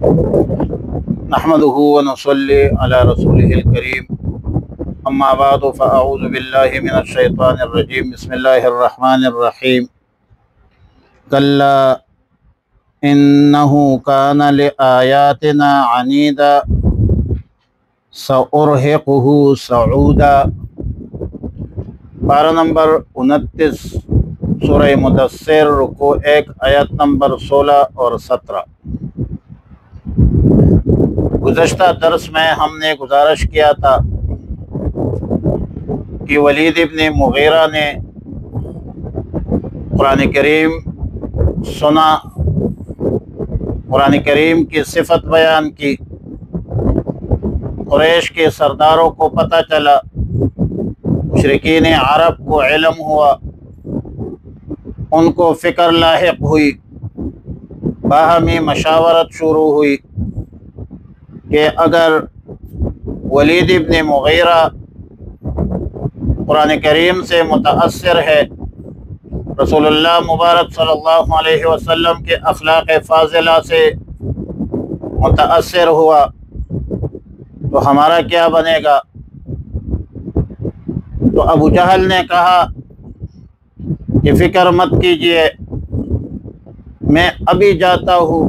نحمده ونصلي على رسوله الكريم اما بعد فاعوذ بالله من الشيطان الرجيم بسم الله الرحمن الرحيم كلا انه كان لآياتنا عنيدا سأرهقه صعودا۔ پارہ نمبر 29 سورہ مدثر، رکوع 1 آیت نمبر 16 اور 17۔ گزشتہ درس میں ہم نے گزارش کیا تھا کہ ولید ابن مغیرہ نے قرآن کریم سنا، قرآن کریم کی صفت بیان کی، قریش کے سرداروں کو پتہ چلا، مشرکین عرب کو علم ہوا، ان کو فکر لاحق ہوئی، باہمی مشاورت شروع ہوئی کہ اگر ولید ابن مغیرہ قرآن کریم سے متاثر ہے، رسول اللہ مبارک صلی اللہ علیہ وسلم کے اخلاق فاضلہ سے متاثر ہوا تو ہمارا کیا بنے گا؟ تو ابو جہل نے کہا کہ فکر مت کیجئے، میں ابھی جاتا ہوں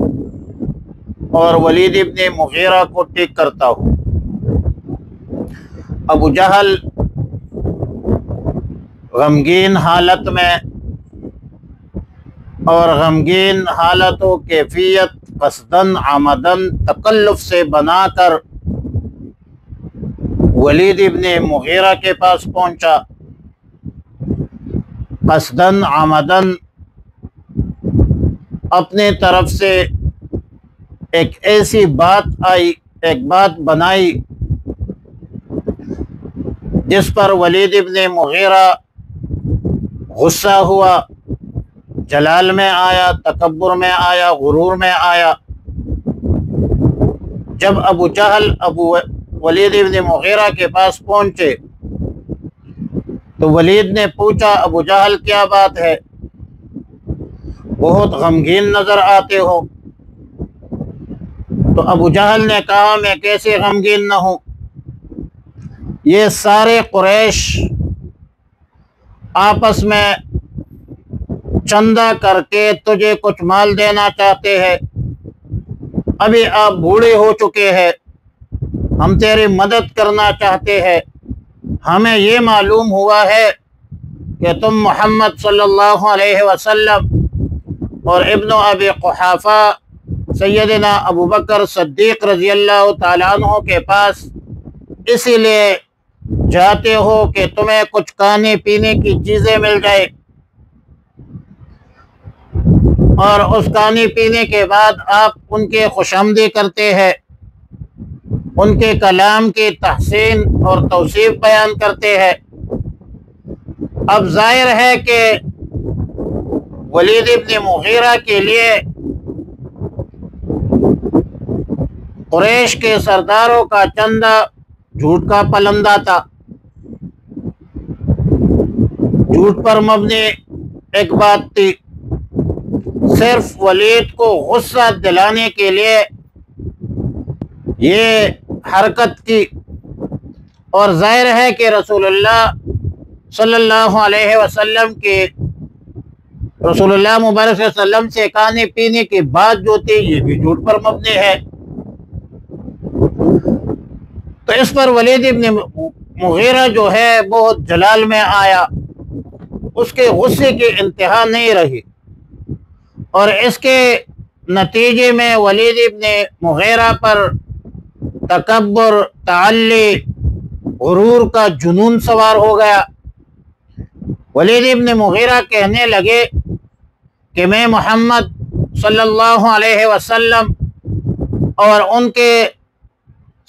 اور ولید ابن مغیرہ کو ٹھیک کرتا ہوں۔ ابو جہل غمگین حالت میں اور غمگین حالت و کیفیت قصداً عمداً تکلف سے بنا کر ولید ابن مغیرہ کے پاس پہنچا۔ قصداً عمداً اپنے طرف سے ایک ایسی بات بنائی جس پر ولید ابن مغیرہ غصہ ہوا، جلال میں آیا، تکبر میں آیا، غرور میں آیا۔ جب ابو جہل ولید ابن مغیرہ کے پاس پہنچے تو ولید نے پوچھا، ابو جہل کیا بات ہے؟ بہت غمگین نظر آتے ہو۔ تو ابو جہل نے کہا، میں کیسے غمگین نہ ہوں، یہ سارے قریش آپس میں چندہ کر کے تجھے کچھ مال دینا چاہتے ہیں، ابھی آپ بوڑھے ہو چکے ہیں، ہم تیری مدد کرنا چاہتے ہیں، ہمیں یہ معلوم ہوا ہے کہ تم محمد صلی اللہ علیہ وسلم اور ابن ابی قحافہ سیدنا ابو بکر صدیق رضی اللہ تعالیٰ عنہ کے پاس اسی لیے جاتے ہو کہ تمہیں کچھ کھانے پینے کی چیزیں مل جائے، اور اس کھانے پینے کے بعد آپ ان کے خوش آمدی کرتے ہیں، ان کے کلام کی تحسین اور توصیف بیان کرتے ہیں۔ اب ظاہر ہے کہ ولید ابن مغیرہ کے لیے قریش کے سرداروں کا چندہ جھوٹ کا پلندہ تھا، جھوٹ پر مبنی ایک بات تھی، صرف ولید کو غصہ دلانے کے لیے یہ حرکت کی، اور ظاہر ہے کہ رسول اللہ صلی اللہ علیہ وسلم کے رسول اللہ مبارک صلی اللہ علیہ وسلم سے کھانے پینے کی بات جو تھی یہ بھی جھوٹ پر مبنی ہے۔ تو اس پر ولید ابن مغیرہ جو ہے بہت جلال میں آیا، اس کے غصے کی انتہا نہیں رہی، اور اس کے نتیجے میں ولید ابن مغیرہ پر تکبر، تعلی، غرور کا جنون سوار ہو گیا۔ ولید ابن مغیرہ کہنے لگے کہ میں محمد صلی اللہ علیہ وسلم اور ان کے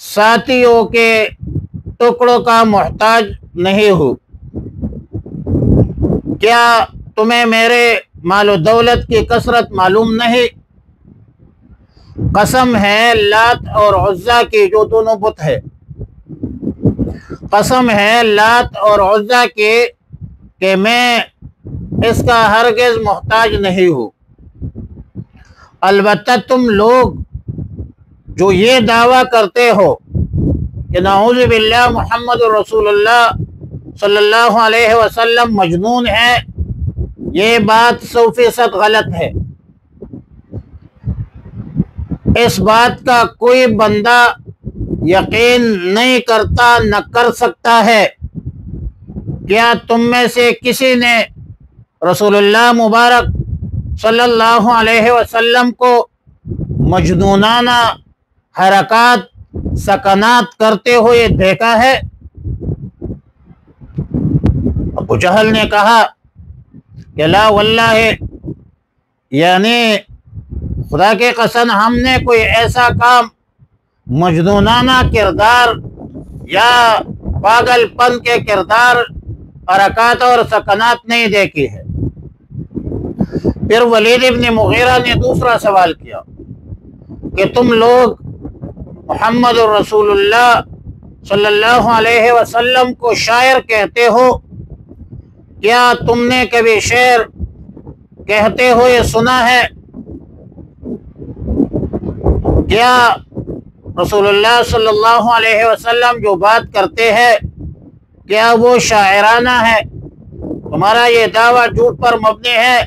ساتھیوں کے ٹکڑوں کا محتاج نہیں ہوں، کیا تمہیں میرے مال و دولت کی کثرت معلوم نہیں؟ قسم ہے لات اور عزا کی، جو دونوں بت ہے، قسم ہے لات اور عزا کی کہ میں اس کا ہرگز محتاج نہیں ہوں، البتہ تم لوگ جو یہ دعویٰ کرتے ہو کہ نعوذ باللہ محمد رسول اللہ صلی اللہ علیہ وسلم مجنون ہے، یہ بات 100% غلط ہے۔ اس بات کا کوئی بندہ یقین نہیں کرتا، نہ کر سکتا ہے۔ کیا تم میں سے کسی نے رسول اللہ مبارک صلی اللہ علیہ وسلم کو مجنونانہ حرکات سکنات کرتے ہوئے دیکھا ہے؟ ابو جہل نے کہا کہ لا واللہ، یعنی خدا کے قسم ہم نے کوئی ایسا کام مجنونانہ کردار یا پاگل پن کے کردار حرکات اور سکنات نہیں دیکھی ہے۔ پھر ولید ابن مغیرہ نے دوسرا سوال کیا کہ تم لوگ محمد رسول اللہ صلی اللہ علیہ وسلم کو شاعر کہتے ہو، کیا تم نے کبھی شعر کہتے ہوئے سنا ہے؟ کیا رسول اللہ صلی اللہ علیہ وسلم جو بات کرتے ہیں کیا وہ شاعرانہ ہے؟ تمہارا یہ دعویٰ جھوٹ پر مبنی ہے،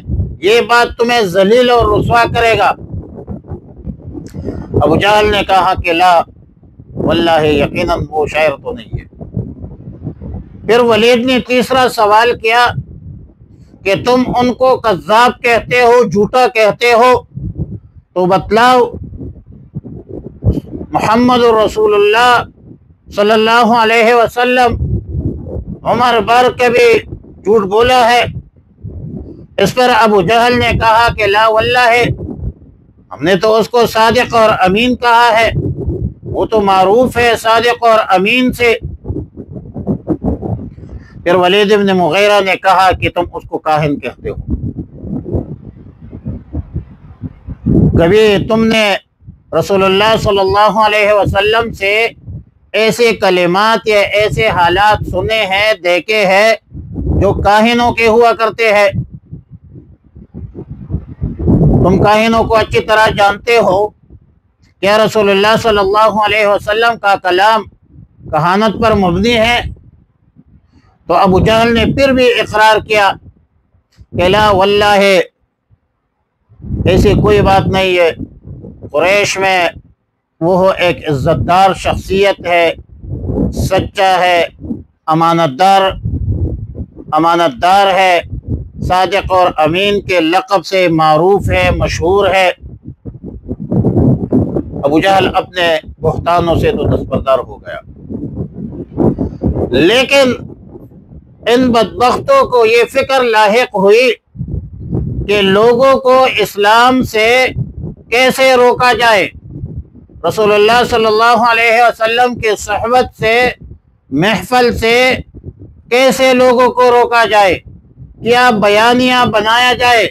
یہ بات تمہیں ذلیل اور رسوا کرے گا۔ ابو جہل نے کہا کہ لا واللہ، یقیناً وہ شاعر تو نہیں ہے۔ پھر ولید نے تیسرا سوال کیا کہ تم ان کو کذاب کہتے ہو، جھوٹا کہتے ہو، تو بتلاؤ محمد رسول اللہ صلی اللہ علیہ وسلم عمر بھر کبھی جھوٹ بولا ہے؟ اس پر ابو جہل نے کہا کہ لا واللہ، ہم نے تو اس کو صادق اور امین کہا ہے، وہ تو معروف ہے صادق اور امین سے۔ پھر ولید ابن مغیرہ نے کہا کہ تم اس کو کاہن کہتے ہو، کبھی تم نے رسول اللہ صلی اللہ علیہ وسلم سے ایسے کلمات یا ایسے حالات سنے ہیں، دیکھے ہیں جو کاہنوں کے ہوا کرتے ہیں؟ تم کاہنوں کو اچھی طرح جانتے ہو، کیا رسول اللہ صلی اللہ علیہ وسلم کا کلام کہانت پر مبنی ہے؟ تو ابو جہل نے پھر بھی اقرار کیا کہ لا واللہ، ایسی کوئی بات نہیں ہے۔ قریش میں وہ ایک عزت دار شخصیت ہے، سچا ہے، امانت دار ہے، صادق اور امین کے لقب سے معروف ہے، مشہور ہے۔ ابو جہل اپنے بہتانوں سے تو دستبردار ہو گیا، لیکن ان بدبختوں کو یہ فکر لاحق ہوئی کہ لوگوں کو اسلام سے کیسے روکا جائے، رسول اللہ صلی اللہ علیہ وسلم کی صحبت سے، محفل سے کیسے لوگوں کو روکا جائے، کیا بیانیہ بنایا جائے۔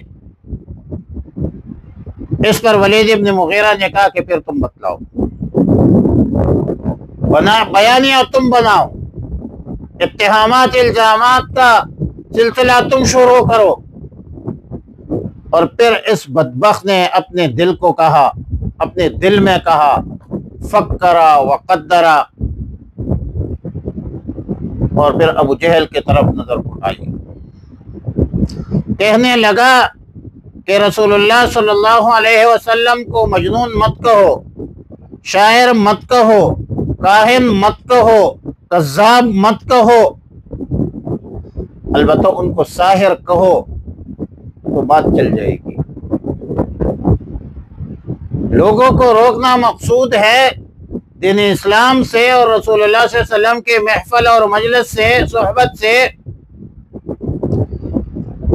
اس پر ولید ابن مغیرہ نے کہا کہ پھر تم بتلاؤ، بیانیہ تم بناؤ، اتہامات الزامات کا سلسلہ تم شروع کرو۔ اور پھر اس بدبخت نے اپنے دل کو کہا، اپنے دل میں کہا فکرا وقدرا، اور پھر ابو جہل کی طرف نظر اٹھائی، کہنے لگا کہ رسول اللہ صلی اللہ علیہ وسلم کو مجنون مت کہو، شاعر مت کہو، کاہن مت کہو، کذاب مت کہو، البتہ ان کو ساحر کہو تو بات چل جائے گی۔ لوگوں کو روکنا مقصود ہے دین اسلام سے اور رسول اللہ صلی اللہ علیہ وسلم کے محفل اور مجلس سے، صحبت سے،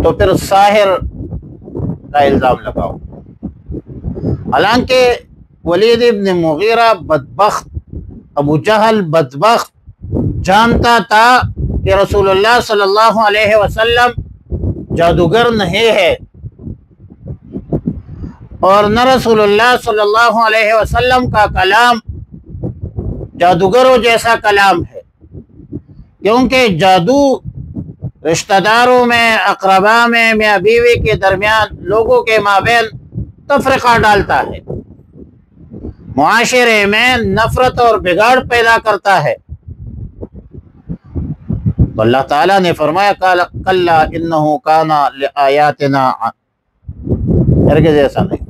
تو پھر ساحر کا الزام لگاؤ۔ حالانکہ ولید ابن مغیرہ بدبخت، ابو جہل بدبخت جانتا تھا کہ رسول اللہ صلی اللہ علیہ وسلم جادوگر نہیں ہے، اور نہ رسول اللہ صلی اللہ علیہ وسلم کا کلام جادوگروں جیسا کلام ہے، کیونکہ جادو رشتہ داروں میں، اقربا میں، میاں بیوی کے درمیان، لوگوں کے مابین تفرقہ ڈالتا ہے۔ معاشرے میں نفرت اور بگاڑ پیدا کرتا ہے۔ تو اللہ تعالیٰ نے فرمایا کلا انہ کان لآیاتنا، ہرگز ایسا نہیں،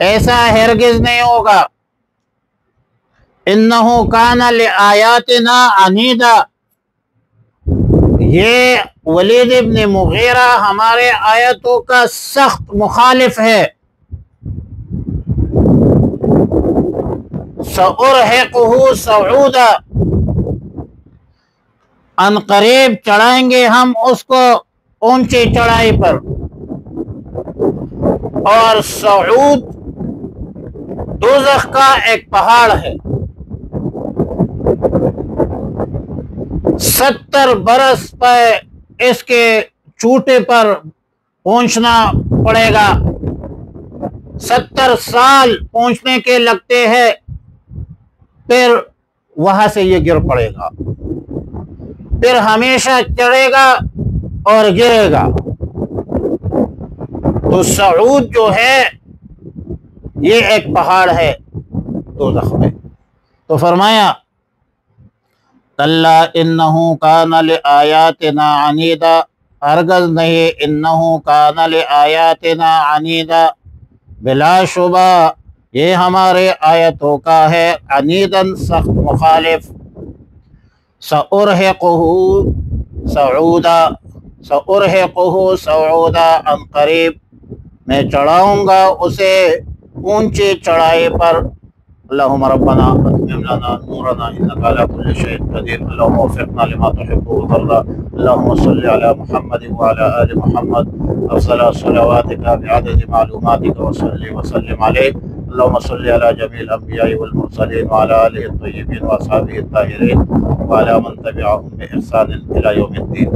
ایسا ہرگز نہیں ہوگا۔ انہ کان لآیاتنا عنیدا، یہ ولید ابن مغیرہ ہمارے آیتوں کا سخت مخالف ہے۔ سأرہقہ صعودا، ان قریب چڑھائیں گے ہم اس کو اونچی چڑھائی پر۔ اور صعود دوزخ کا ایک پہاڑ ہے، 70 برس پہ اس کے چوٹے پر پہنچنا پڑے گا، 70 سال پہنچنے کے لگتے ہیں، پھر وہاں سے یہ گر پڑے گا، پھر ہمیشہ چڑھے گا اور گرے گا۔ تو صعود جو ہے یہ ایک پہاڑ ہے دوزخ میں۔ تو فرمایا کلا انہ کان لآیاتنا عنیدا، ہرگز نہیں، انہ کان لآیاتنا عنیدا، بلا شبہ یہ ہمارے آیتوں کا ہے، عنیداً سخت مخالف۔ سأرہقہ صعودا، سأرہقہ صعودا، ان قریب میں چڑھاؤں گا اسے اونچی چڑھائی پر۔ اللہم ربنا اتمم لنا نورنا انک علی کل شیء قدیر، اللہم وفقنا لما تحب وترضى، اللہم صل علی محمد وعلی آل محمد افضل صلواتک بعدد معلوماتک وصلی وسلم علیہ، اللہم صل علی جمیع الانبیاء والمرسلین وعلی آلہ الطیبین واصحابہ الطاہرین وعلی من تبعہم بإحسان الی یوم الدین۔